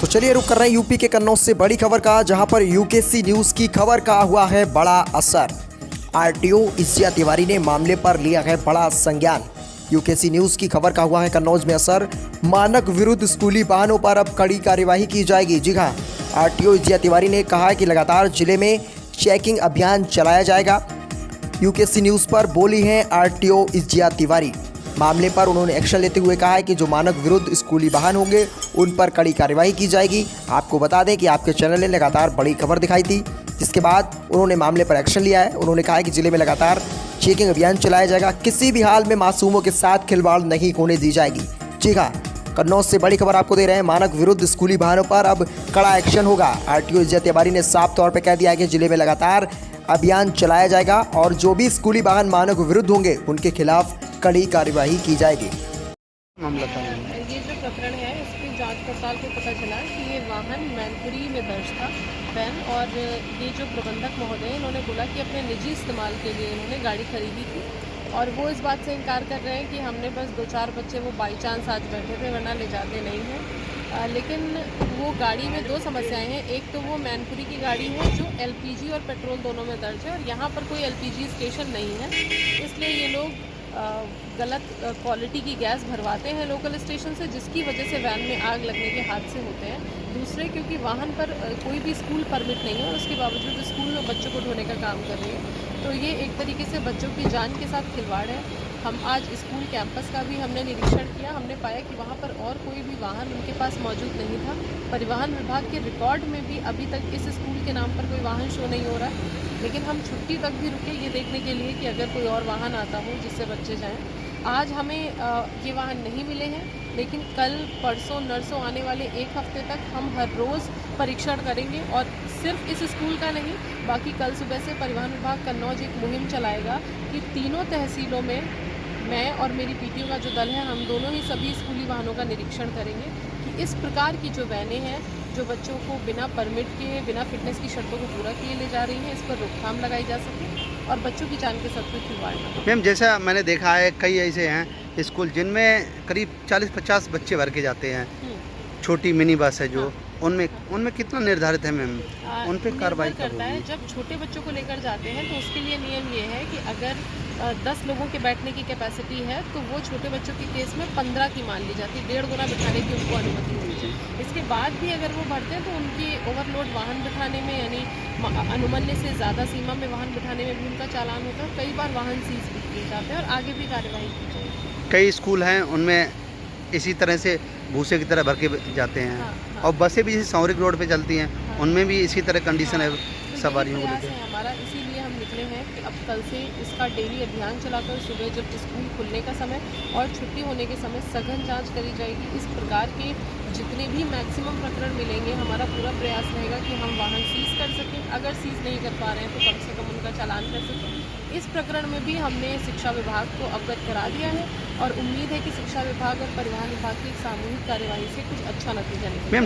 तो चलिए रुक कर रहे हैं यूपी के कन्नौज से बड़ी खबर का, जहां पर यूकेसी न्यूज की खबर का हुआ है बड़ा असर। आरटीओ इज्तिया तिवारी ने मामले पर लिया है बड़ा संज्ञान। यूकेसी न्यूज की खबर का हुआ है कन्नौज में असर। मानक विरुद्ध स्कूली वाहनों पर अब कड़ी कार्यवाही की जाएगी। जी हाँ, आरटीओ इज्तिया तिवारी ने कहा है कि लगातार जिले में चेकिंग अभियान चलाया जाएगा। यूकेसी न्यूज पर बोली हैं आरटीओ इज्तिया तिवारी। मामले पर उन्होंने एक्शन लेते हुए कहा है कि जो मानक विरुद्ध स्कूली वाहन होंगे उन पर कड़ी कार्रवाई की जाएगी। आपको बता दें कि आपके चैनल ने लगातार बड़ी खबर दिखाई थी, जिसके बाद उन्होंने मामले पर एक्शन लिया है। उन्होंने कहा है कि जिले में लगातार चेकिंग अभियान चलाया जाएगा। किसी भी हाल में मासूमों के साथ खिलवाड़ नहीं होने दी जाएगी। जी हाँ, कन्नौज से बड़ी खबर आपको दे रहे हैं। मानक विरुद्ध स्कूली वाहनों पर अब कड़ा एक्शन होगा। आरटीओ इज्तिया तिवारी ने साफ तौर पर कह दिया है कि जिले में लगातार अभियान चलाया जाएगा और जो भी स्कूली वाहन मानक विरुद्ध होंगे उनके खिलाफ कड़ी कार्यवाही की जाएगी। मामला था ये जो प्रकरण है, इसकी जांच पड़ताल को पता चला कि ये वाहन मैनपुरी में दर्ज था वैन, और ये जो प्रबंधक महोदय इन्होंने बोला कि अपने निजी इस्तेमाल के लिए इन्होंने गाड़ी खरीदी थी, और वो इस बात से इनकार कर रहे हैं कि हमने बस 2-4 बच्चे वो बाई चांस आज बैठे थे, वरना ले जाते नहीं हैं। लेकिन वो गाड़ी में 2 समस्याएं हैं। एक तो वो मैनपुरी की गाड़ी है जो एलपीजी और पेट्रोल दोनों में दर्ज है, और यहाँ पर कोई एलपीजी स्टेशन नहीं है, इसलिए ये लोग गलत क्वालिटी की गैस भरवाते हैं लोकल स्टेशन से, जिसकी वजह से वैन में आग लगने के हादसे होते हैं। दूसरे, क्योंकि वाहन पर कोई भी स्कूल परमिट नहीं है और उसके बावजूद स्कूल में बच्चों को ढोने का काम कर रही है, तो ये एक तरीके से बच्चों की जान के साथ खिलवाड़ है। हम आज स्कूल कैंपस का भी हमने निरीक्षण किया। हमने पाया कि वहाँ पर और कोई भी वाहन उनके पास मौजूद नहीं था। परिवहन विभाग के रिकॉर्ड में भी अभी तक इस स्कूल के नाम पर कोई वाहन शो नहीं हो रहा है, लेकिन हम छुट्टी तक भी रुके ये देखने के लिए कि अगर कोई और वाहन आता हो जिससे बच्चे जाएं। आज हमें ये वाहन नहीं मिले हैं, लेकिन कल परसों नरसों आने वाले 1 हफ्ते तक हम हर रोज़ परीक्षण करेंगे, और सिर्फ इस स्कूल का नहीं, बाकी कल सुबह से परिवहन विभाग कन्नौज एक मुहिम चलाएगा कि तीनों तहसीलों में मैं और मेरी पीटीओ का जो दल है, हम दोनों ही सभी स्कूली वाहनों का निरीक्षण करेंगे कि इस प्रकार की जो वैनें हैं जो बच्चों को बिना परमिट के, बिना फिटनेस की शर्तों को पूरा किए ले जा रही हैं, इस पर रोकथाम लगाई जा सके और बच्चों की जान के साथ कोई खिलवाड़ ना हो। मैम, जैसा मैंने देखा है कई ऐसे हैं स्कूल जिनमें करीब 40-50 बच्चे भर के जाते हैं। छोटी मिनी बस है जो, उनमें कितना निर्धारित है मैम, उन पर कार्रवाई करता है। जब छोटे बच्चों को लेकर जाते हैं तो उसके लिए नियम ये है कि अगर 10 लोगों के बैठने की कैपेसिटी है तो वो छोटे बच्चों के केस में 15 की मान ली जाती है, 1.5 गुना बिठाने की उनको अनुमति होनी चाहिए। इसके बाद भी अगर वो बढ़ते हैं तो उनकी ओवरलोड वाहन बिठाने में, यानी अनुमन्य से ज़्यादा सीमा में वाहन बिठाने में भी उनका चालान होता है। कई बार वाहन सीज भी किए जाते हैं और आगे भी कार्यवाही की जाएगी। कई स्कूल हैं उनमें इसी तरह से भूसे की तरह भर के जाते हैं। हाँ। और बसें भी जैसे सौरिक रोड पे चलती हैं। हाँ। उनमें भी इसी तरह कंडीशन है सवारियों को लेकर। हमारा इसीलिए हम निकले हैं कि अब कल से इसका डेली अभियान चलाकर सुबह जब स्कूल खुलने का समय और छुट्टी होने के समय सघन जांच करी जाएगी। इस प्रकार के जितने भी मैक्सिमम प्रकरण मिलेंगे, हमारा पूरा प्रयास रहेगा कि हम वाहन सीज कर सकें। अगर सीज नहीं कर पा रहे हैं तो कम से कम उनका चालान कर सकें। इस प्रकरण में भी हमने शिक्षा विभाग को अवगत करा दिया है और उम्मीद है कि शिक्षा विभाग और परिवहन विभाग की सामूहिक कार्यवाही से कुछ अच्छा नतीजा निकलेगा।